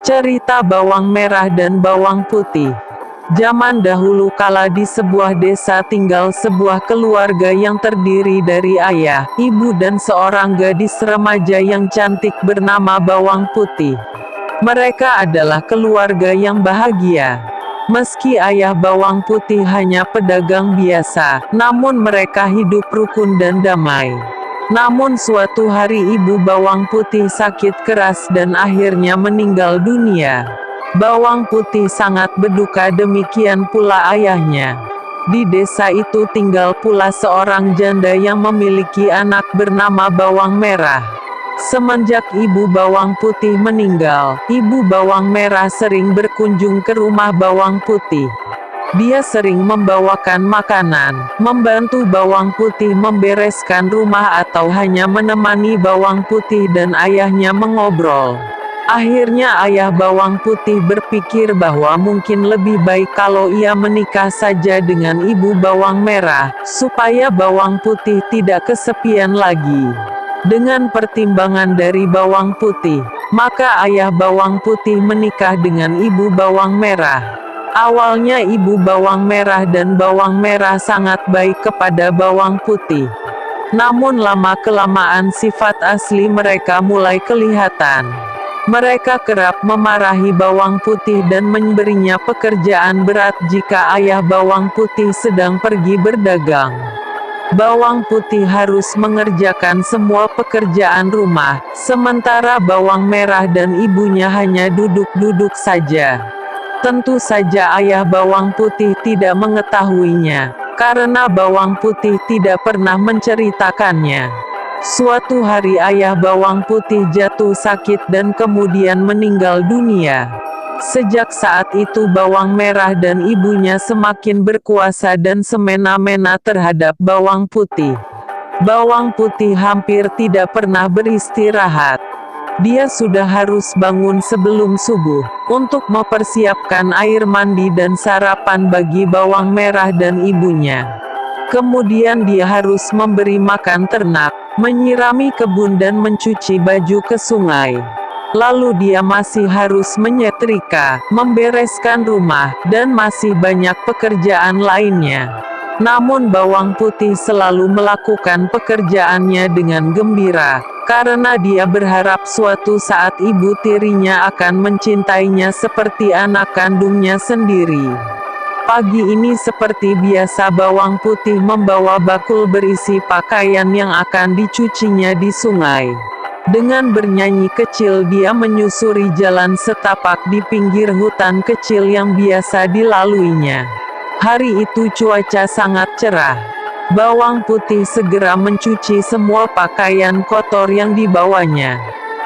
Cerita bawang merah dan bawang putih. Zaman dahulu kala di sebuah desa tinggal sebuah keluarga yang terdiri dari ayah, ibu dan seorang gadis remaja yang cantik bernama Bawang Putih. Mereka adalah keluarga yang bahagia. Meski ayah Bawang Putih hanya pedagang biasa, namun mereka hidup rukun dan damai. Namun suatu hari ibu Bawang Putih sakit keras dan akhirnya meninggal dunia. Bawang Putih sangat berduka, demikian pula ayahnya. Di desa itu tinggal pula seorang janda yang memiliki anak bernama Bawang Merah. Semenjak ibu Bawang Putih meninggal, ibu Bawang Merah sering berkunjung ke rumah Bawang Putih. Dia sering membawakan makanan, membantu Bawang Putih membereskan rumah atau hanya menemani Bawang Putih dan ayahnya mengobrol. Akhirnya ayah Bawang Putih berpikir bahwa mungkin lebih baik kalau ia menikah saja dengan ibu Bawang Merah, supaya Bawang Putih tidak kesepian lagi. Dengan pertimbangan dari Bawang Putih, maka ayah Bawang Putih menikah dengan ibu Bawang Merah. Awalnya ibu Bawang Merah dan Bawang Merah sangat baik kepada Bawang Putih. Namun lama-kelamaan sifat asli mereka mulai kelihatan. Mereka kerap memarahi Bawang Putih dan memberinya pekerjaan berat jika ayah Bawang Putih sedang pergi berdagang. Bawang Putih harus mengerjakan semua pekerjaan rumah, sementara Bawang Merah dan ibunya hanya duduk-duduk saja. Tentu saja ayah Bawang Putih tidak mengetahuinya, karena Bawang Putih tidak pernah menceritakannya. Suatu hari ayah Bawang Putih jatuh sakit dan kemudian meninggal dunia. Sejak saat itu Bawang Merah dan ibunya semakin berkuasa dan semena-mena terhadap Bawang Putih. Bawang Putih hampir tidak pernah beristirahat. Dia sudah harus bangun sebelum subuh, untuk mempersiapkan air mandi dan sarapan bagi Bawang Merah dan ibunya. Kemudian dia harus memberi makan ternak, menyirami kebun dan mencuci baju ke sungai. Lalu dia masih harus menyetrika, membereskan rumah, dan masih banyak pekerjaan lainnya. Namun Bawang Putih selalu melakukan pekerjaannya dengan gembira, karena dia berharap suatu saat ibu tirinya akan mencintainya seperti anak kandungnya sendiri. Pagi ini seperti biasa Bawang Putih membawa bakul berisi pakaian yang akan dicucinya di sungai. Dengan bernyanyi kecil dia menyusuri jalan setapak di pinggir hutan kecil yang biasa dilaluinya. Hari itu cuaca sangat cerah. Bawang Putih segera mencuci semua pakaian kotor yang dibawanya.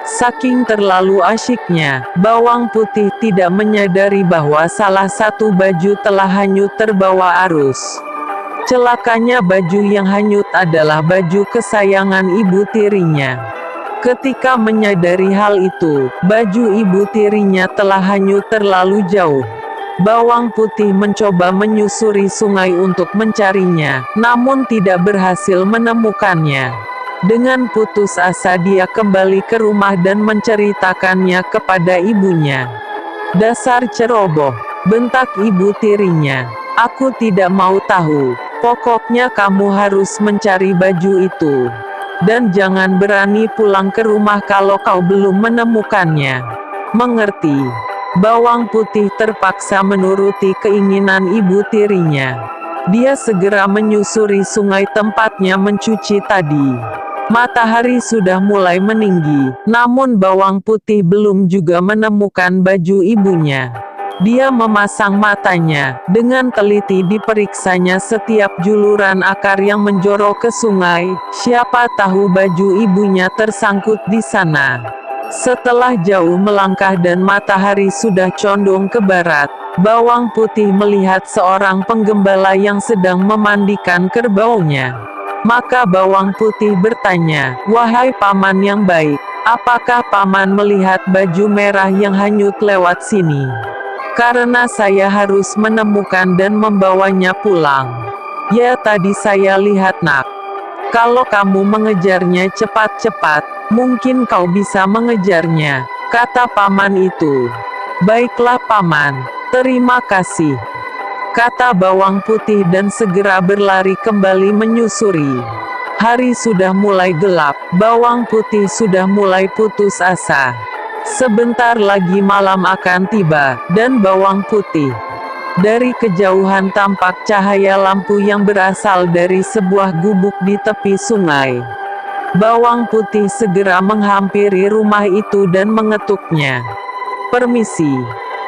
Saking terlalu asyiknya, Bawang Putih tidak menyadari bahwa salah satu baju telah hanyut terbawa arus. Celakanya baju yang hanyut adalah baju kesayangan ibu tirinya. Ketika menyadari hal itu, baju ibu tirinya telah hanyut terlalu jauh. Bawang Putih mencoba menyusuri sungai untuk mencarinya, namun tidak berhasil menemukannya. Dengan putus asa dia kembali ke rumah dan menceritakannya kepada ibunya. "Dasar ceroboh," bentak ibu tirinya. "Aku tidak mau tahu. Pokoknya kamu harus mencari baju itu. Dan jangan berani pulang ke rumah kalau kau belum menemukannya. Mengerti?" Bawang Putih terpaksa menuruti keinginan ibu tirinya. Dia segera menyusuri sungai tempatnya mencuci tadi. Matahari sudah mulai meninggi, namun Bawang Putih belum juga menemukan baju ibunya. Dia memasang matanya, dengan teliti diperiksanya setiap juluran akar yang menjorok ke sungai, siapa tahu baju ibunya tersangkut di sana. Setelah jauh melangkah dan matahari sudah condong ke barat, Bawang Putih melihat seorang penggembala yang sedang memandikan kerbaunya. Maka Bawang Putih bertanya, "Wahai paman yang baik, apakah paman melihat baju merah yang hanyut lewat sini? Karena saya harus menemukan dan membawanya pulang." "Ya, tadi saya lihat, nak. Kalau kamu mengejarnya cepat-cepat, mungkin kau bisa mengejarnya," kata paman itu. Baiklah paman, terima kasih, kata bawang putih dan segera berlari kembali menyusuri. Hari sudah mulai gelap, bawang putih sudah mulai putus asa. Sebentar lagi malam akan tiba, dan bawang putih. Dari kejauhan tampak cahaya lampu yang berasal dari sebuah gubuk di tepi sungai. Bawang putih segera menghampiri rumah itu dan mengetuknya. "Permisi,"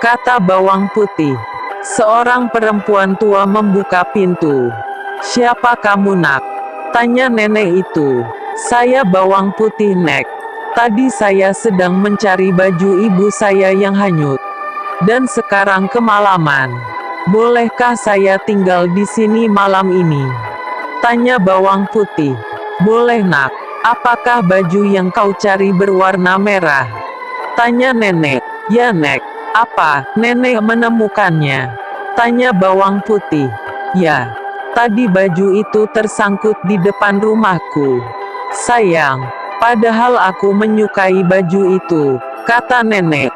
kata bawang putih. Seorang perempuan tua membuka pintu. "Siapa kamu, nak?" tanya nenek itu. "Saya bawang putih, Nek. Tadi saya sedang mencari baju ibu saya yang hanyut. Dan sekarang kemalaman. Bolehkah saya tinggal di sini malam ini?" tanya bawang putih. "Boleh, nak. Apakah baju yang kau cari berwarna merah?" tanya nenek. "Ya, Nek." "Apa, nenek menemukannya?" tanya bawang putih. "Ya. Tadi baju itu tersangkut di depan rumahku. Sayang, padahal aku menyukai baju itu," kata nenek.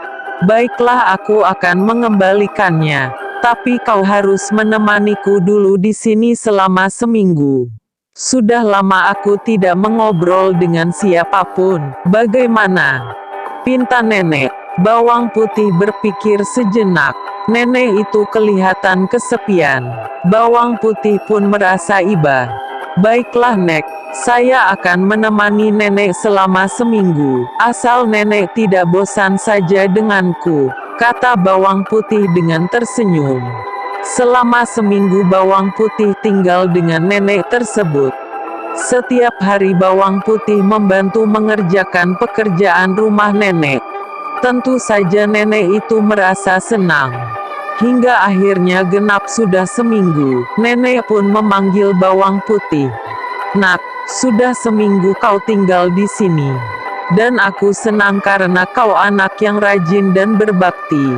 "Baiklah, aku akan mengembalikannya. Tapi kau harus menemaniku dulu di sini selama seminggu. Sudah lama aku tidak mengobrol dengan siapapun. Bagaimana?" pinta nenek. Bawang putih berpikir sejenak. Nenek itu kelihatan kesepian. Bawang putih pun merasa iba. "Baiklah, Nek. Saya akan menemani nenek selama seminggu. Asal nenek tidak bosan saja denganku," kata bawang putih dengan tersenyum. Selama seminggu bawang putih tinggal dengan nenek tersebut. Setiap hari bawang putih membantu mengerjakan pekerjaan rumah nenek. Tentu saja nenek itu merasa senang. Hingga akhirnya genap sudah seminggu, nenek pun memanggil bawang putih. "Nak, sudah seminggu kau tinggal di sini. Dan aku senang karena kau anak yang rajin dan berbakti.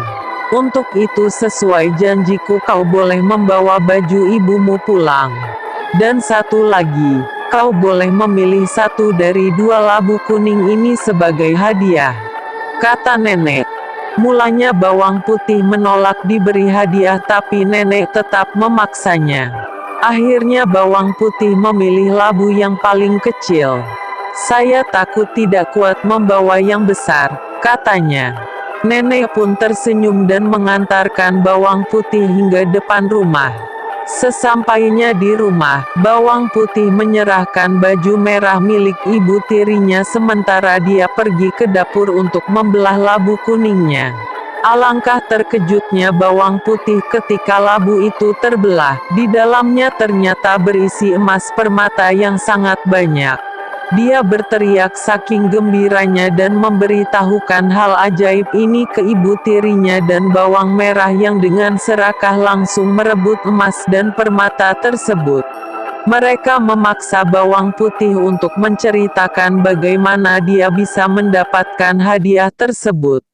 Untuk itu sesuai janjiku kau boleh membawa baju ibumu pulang. Dan satu lagi, kau boleh memilih satu dari dua labu kuning ini sebagai hadiah," kata nenek. Mulanya bawang putih menolak diberi hadiah tapi nenek tetap memaksanya. Akhirnya bawang putih memilih labu yang paling kecil. "Saya takut tidak kuat membawa yang besar," katanya. Nenek pun tersenyum dan mengantarkan bawang putih hingga depan rumah. Sesampainya di rumah, bawang putih menyerahkan baju merah milik ibu tirinya sementara dia pergi ke dapur untuk membelah labu kuningnya. Alangkah terkejutnya bawang putih ketika labu itu terbelah. Di dalamnya ternyata berisi emas permata yang sangat banyak. Dia berteriak saking gembiranya dan memberitahukan hal ajaib ini ke ibu tirinya, dan bawang merah yang dengan serakah langsung merebut emas dan permata tersebut. Mereka memaksa bawang putih untuk menceritakan bagaimana dia bisa mendapatkan hadiah tersebut.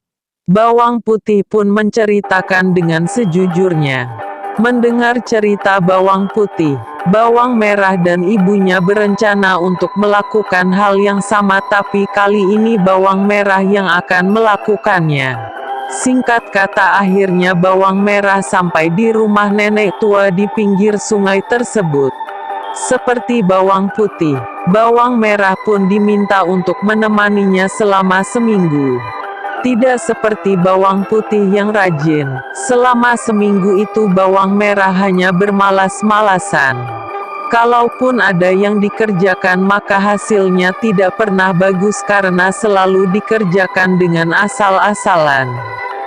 Bawang putih pun menceritakan dengan sejujurnya. Mendengar cerita bawang putih, bawang merah dan ibunya berencana untuk melakukan hal yang sama, tapi kali ini bawang merah yang akan melakukannya. Singkat kata, akhirnya bawang merah sampai di rumah nenek tua di pinggir sungai tersebut. Seperti bawang putih, bawang merah pun diminta untuk menemaninya selama seminggu. Tidak seperti bawang putih yang rajin, selama seminggu itu bawang merah hanya bermalas-malasan. Kalaupun ada yang dikerjakan maka hasilnya tidak pernah bagus karena selalu dikerjakan dengan asal-asalan.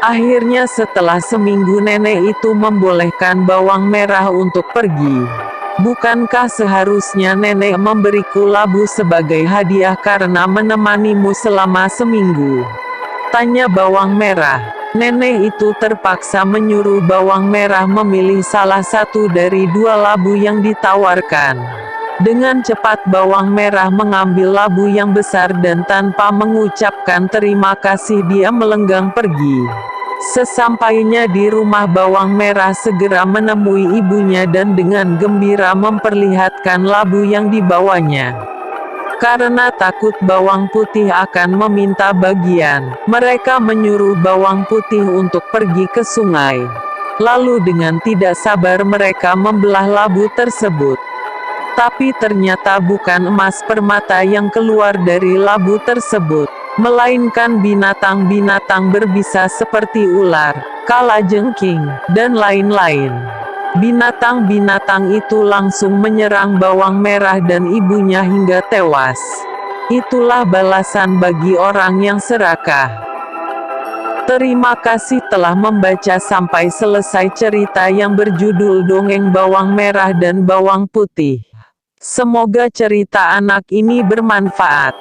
Akhirnya setelah seminggu nenek itu membolehkan bawang merah untuk pergi. "Bukankah seharusnya nenek memberiku labu sebagai hadiah karena menemanimu selama seminggu?" tanya bawang merah. Nenek itu terpaksa menyuruh bawang merah memilih salah satu dari dua labu yang ditawarkan. Dengan cepat bawang merah mengambil labu yang besar dan tanpa mengucapkan terima kasih dia melenggang pergi. Sesampainya di rumah bawang merah segera menemui ibunya dan dengan gembira memperlihatkan labu yang dibawanya. Karena takut bawang putih akan meminta bagian, mereka menyuruh bawang putih untuk pergi ke sungai. Lalu dengan tidak sabar mereka membelah labu tersebut. Tapi ternyata bukan emas permata yang keluar dari labu tersebut, melainkan binatang-binatang berbisa seperti ular, kalajengking, dan lain-lain. Binatang-binatang itu langsung menyerang bawang merah dan ibunya hingga tewas. Itulah balasan bagi orang yang serakah. Terima kasih telah membaca sampai selesai cerita yang berjudul Dongeng Bawang Merah dan Bawang Putih. Semoga cerita anak ini bermanfaat.